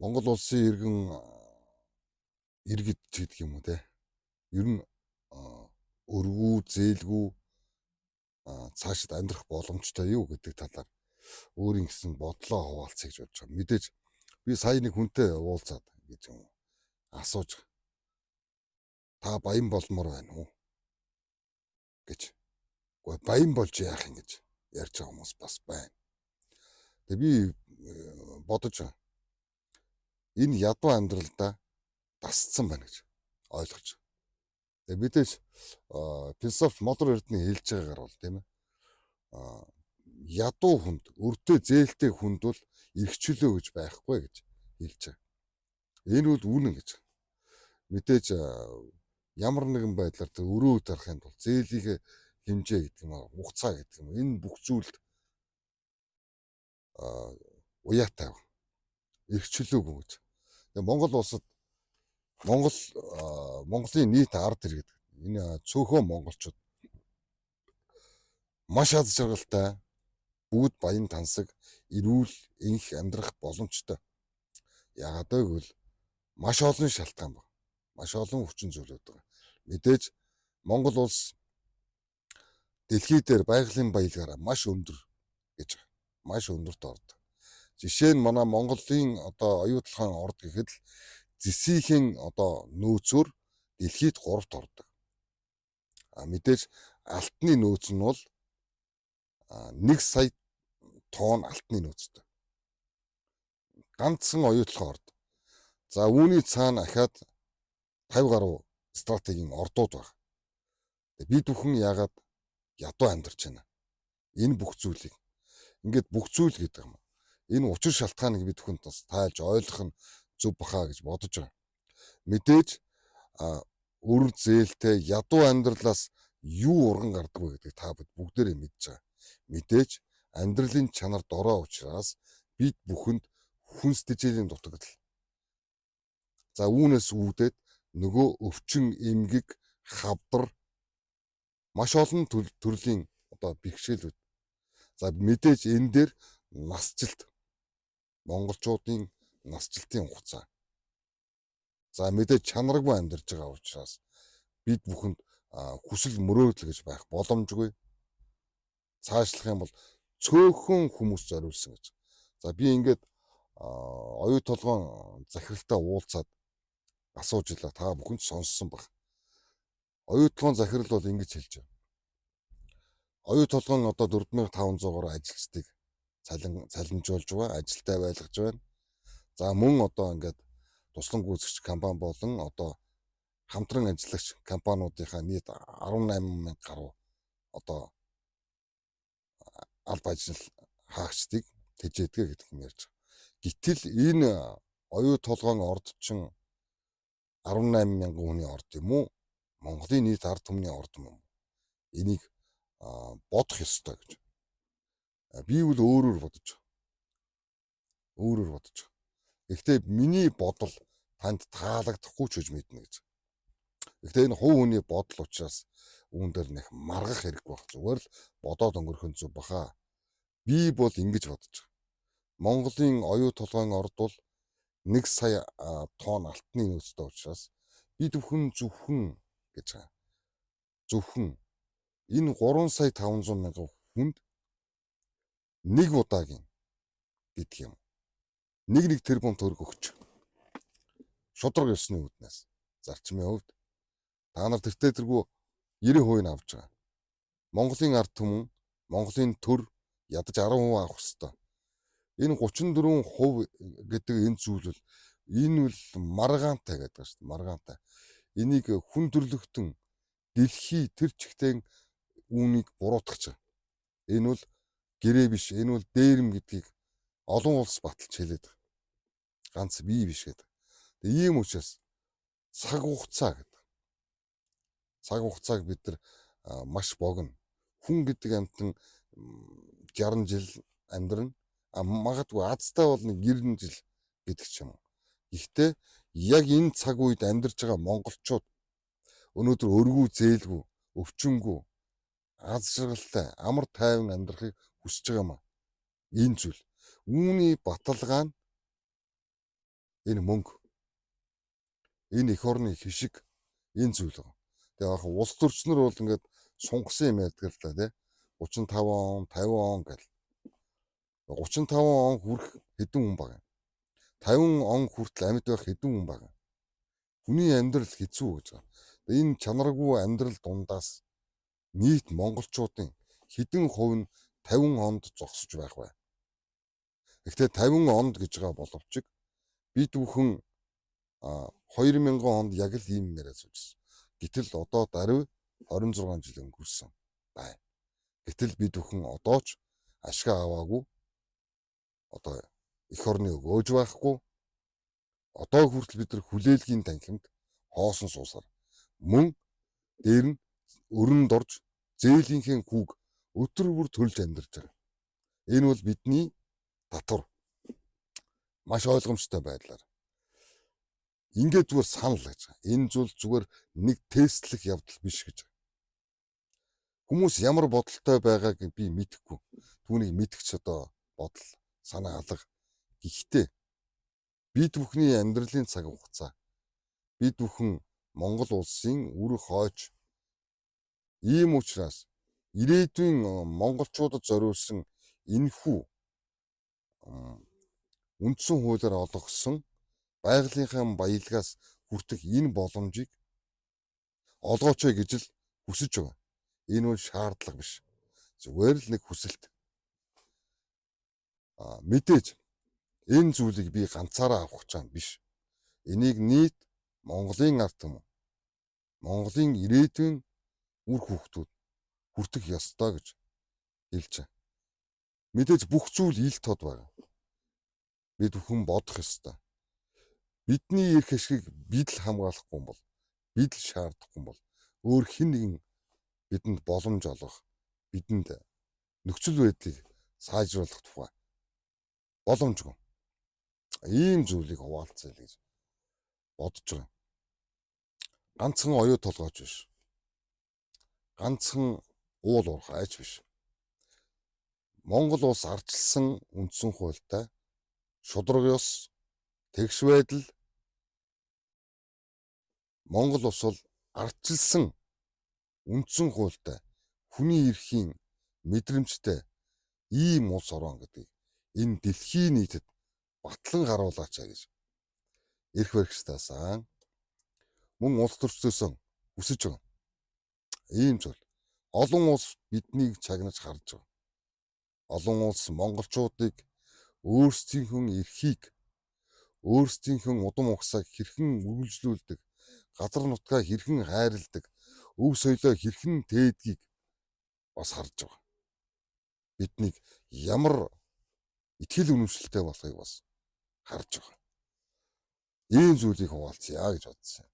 Монгол улсын иргэд ч гэдэг юм уу те. Ер нь өргүү, зээлгүй цаашид амьдрах боломжтой юу гэдэг талаар өөрийн гэсэн бодлоо хуваалцъя гэж бодож байгаа. Мэдээж би сая нэг хүнтэй уулзаад гэж юм асууж та баян болмоор байна уу гэж. Гэхдээ баян болж яах юм гэж ярьж байгаа хүмүүс бас байна. Тэгээ би бодож байгаа. Энэ ядуу амьдралдаа дасцсан байна гэж ойлгож байгаа. Тэгээ мэдээж философи модер эрдэнэ хэлж байгаагаар бол тийм ээ. Ядуу хүнд, өртөө зээлтэй хүнд бол эрхчлөө гэж байхгүй гэж хэлж байгаа. Энэ бол үнэн гэж. Мэдээж ямар нэгэн байдлаар тэр өрөө тарахын тулд зээлийнхээ хэмжээ гэдэг юм аа, хугацаа гэдэг юм. Энэ бүх зүйлд уяатай байна. Эрхчлөөгүй гэж. Тэгээ Монгол улсад Монголын нийт ард иргэд энэ цөөхөн монголчууд маш аз жаргалтай, бүгд баян тансаг, эрүүл энх амьдрах боломжтой. Яагаад гэвэл маш олон шалтгаан байна. Маш олон хүчин зүйлүүд байна. Мэдээж Монгол улс дэлхий дээр байгалийн баялгаараа маш өндөр гэж байна. Маш өндөрт ордог. Жишээ нь манай Монголын одоо оюутлахын орд гэхэд л зэсийнхэн одоо нөөцөөр дэлхийд 3-т ордог. Мэдээж алтны нөөц нь бол 1 сая тонн алтны нөөцтэй. Ганцхан оюутлах орд. За үүний цаана ахаад 50 гаруй стратегийн ордууд байна. Бид бүхэн яагаад ядуу амьдарч байна? Энэ бүх зүйлийг ингээд бүх зүйл гэдэг юм. Энэ учир шалтгааныг бид бүхэнд бас тайлж ойлгох нь зөв бахаа гэж бодож байгаа. Мэдээж өр зээлтэй ядуу амьдралаас юу урган гардаг вэ гэдгийг та бид бүгдээрээ мэдж байгаа. Мэдээж амьдралын чанар дорой учраас бид бүхэнд хүнс тэжээлийн дутагдал. За үүнээс үүдээд нөгөө өвчин, эмгэг, хавдар маш олон төрлийн одоо бэрхшээлүүд. За мэдээж энэ дээр насжилт, монголчуудын насжилтын хугацаа. За мэдээж чанаргүй амьдарч байгаа учраас бид бүхэнд хүсэл мөрөөдөл гэж байх боломжгүй. Цаашлах юм бол цөөхөн хүмүүс зориулсан гэж. За би ингээд оюу толгойн захиралтай уулзаад асууж илаа, та бүхэнд сонссон баг. Оюу толгойн захирал бол ингэж хэлж байна. Оюу толгойн одоо 4500 гаруй ажилчдыг цалинжуулж байгаа, ажилтай байлгаж байна. За мөн одоо ингээд туслан гүйцэгч компани болон одоо хамтран ажиллагч компаниудынхаа нийт 18,000 гаруй одоо алба ажил хаагчдыг тэжээдгээ гэдэг юм ярьж байгаа. Гэтэл энэ оюу толгойн орд чин 18,000 хүний орд юм уу? Монголын нийт ард түмний орд юм. Энийг бодох ёстой гэж. Би бол өөрөөр бодож байгаа. Гэхдээ миний бодол танд таалагдахгүй ч гэж мэднэ гэж. Гэхдээ энэ хувь хүний бодол учраас үүн дээр нэг маргах хэрэг байх. Зүгээр л бодоод өнгөрөх нь зүг баха. Би бол ингэж бодож байгаа. Монголын оюу толгойн орд бол 1 сая тонн алтны нөөцтэй учраас бид бүхэн зөвхөн гэж байгаа. Зөвхөн энэ 3 сая 500 мянган хүнд нэг удаагийн гэдэг юм. 1 тэрбум төгрөг өгч. Шудраг ёсны үүднээс зарчмын хувьд та нар тэртээ 90% авч байгаа. Монголын ард түмэн, Монголын төр ядаж 10% авах ёстой. Энэ 34% гэдэг энэ зүйл энэ бол маргаантай гэдэг шүү дээ. Маргаантай. Энийг хүн төрлөختөн дэлхий тэр чигтээ үүнийг буруутгах. Энэ бол гэрээ биш, энэ бол дээрэм гэдгийг олон улс баталж хэлээд байгаа. Ганц бие биш гэдэг. Тэгээ ийм учраас цаг хугацаа гэдэг. Цаг хугацааг бид нар маш богино. Хүн гэдэг амтан 60 жил амьдрна. Магадгүй азтай бол нэг 90 жил гэдэг ч юм уу. Гэхдээ яг энэ цаг үед амьдарч байгаа монголчууд өнөөдөр өргүү, зээлгүй, өвчнгүй, аз жаргалтай, амар тайван амьдрахыг хүсэж байгаа юм аа. Энэ зүйл. Үүний баталгаа нь Энэ мөнгө, энэ эх орны хишиг, энэ зүйл байгаа. Тэгээ яг улс төрчнөр бол ингээд сунгасан юм ярьдаг л да тий. 35 он, 50 он гэл. 35 он хүрэх хэдэн хүн баг. 50 он хүртэл амьд байх хэдэн хүн баг. Хүний амьдрал хэцүү гэж байгаа. Энэ чанаргүй амьдрал дундаас нийт монголчуудын хэдэн хувь нь 50 онд зогсож байх вэ? Гэхдээ 50 онд гэж байгаа боловч бид бүхэн 2000 онд яг л ийм яриа суужсэн. Гэтэл одоо даруй 26 жил өнгөрсөн бай. Гэтэл бид бүхэн одоо ч ашиг аваагүй. Одоо эх орны өгөөж байхгүй. Одоо хүртэл бид нар хүлээлгийн танхимд хоосон суусаар мөн дээр нь өрөнд орж зээлийнхээ хүүг өдөр бүр төлж амьдарч байгаа. Энэ бол бидний татвар. Маш ойлгомжтой байдлаар. Ингээд зүгээр санал гэж байгаа. Энэ зүйл зүгээр нэг тестлэх явдал биш гэж байгаа. Хүмүүс ямар бодолтой байгааг би мэдэхгүй. Түүнийг мэдгч одоо бодол, санаа алга. Гэхдээ бид бүхний амьдралын цаг хугацаа, бид бүхэн Монгол улсын үр хойч. Ийм учраас ирээдүйн монголчуудад зориулсан энэхүү үндсэн хуулиар олгосон байгалийнхаа баялгаас хүртэх энэ боломжийг олгооч гэж л хүсэж байгаа. Энэ бол шаардлага биш. Зүгээр л нэг хүсэлт. Мэдээж энэ зүйлийг би ганцаараа авах гэж байгаа биш. Энийг нийт Монголын ард түмэн, Монголын ирээдүйн үр хүүхдүүд хүртэх ёстой гэж хэлж байгаа. Мэдээж бүх зүйл ил тод байгаа. Бид бүхэн бодох ёстой. Бидний эрх ашигыг бид л хамгаалахгүй юм бол, бид л шаардахгүй юм бол өөр хэн нэгэн бидэнд боломж олгох, бидэнд нөхцөл байдлыг сайжруулах тухай боломжгүй. Ийм зүйлийг хуваалцъя гэж бодож байгаа. Ганцхан оюу толгойч биш. Ганцхан уул уурхайч биш. Монгол улс ардчилсан үндсэн хуультай шударга ёс, тэгш байдал Монгол улс бол ардчилсан үндсэн хуультай хүний эрхийн мэдрэмжтэй ийм улс орон гэдэг энэ дэлхийн нийтэд батлан харуулаач гэж эрх баригчдаас мөн улс төрчдөөс хүсэж байгаа. Ийм зүйл. Олон улс биднийг чагнаж харж байгаа. Олон улс монголчуудыг өөрсдийнхөө эрхийг, өөрсдийнхөө удам ухсааг хэрхэн үргэлжлүүлдэг, газар нутгаа хэрхэн хайрладаг, өв соёлоо хэрхэн тээдгийг бас харж байгаа. Биднийг ямар итгэл үнэмшилтэй болохыг бас харж байгаа. Ийм зүйлийг хуваалцъя гэж бодсон.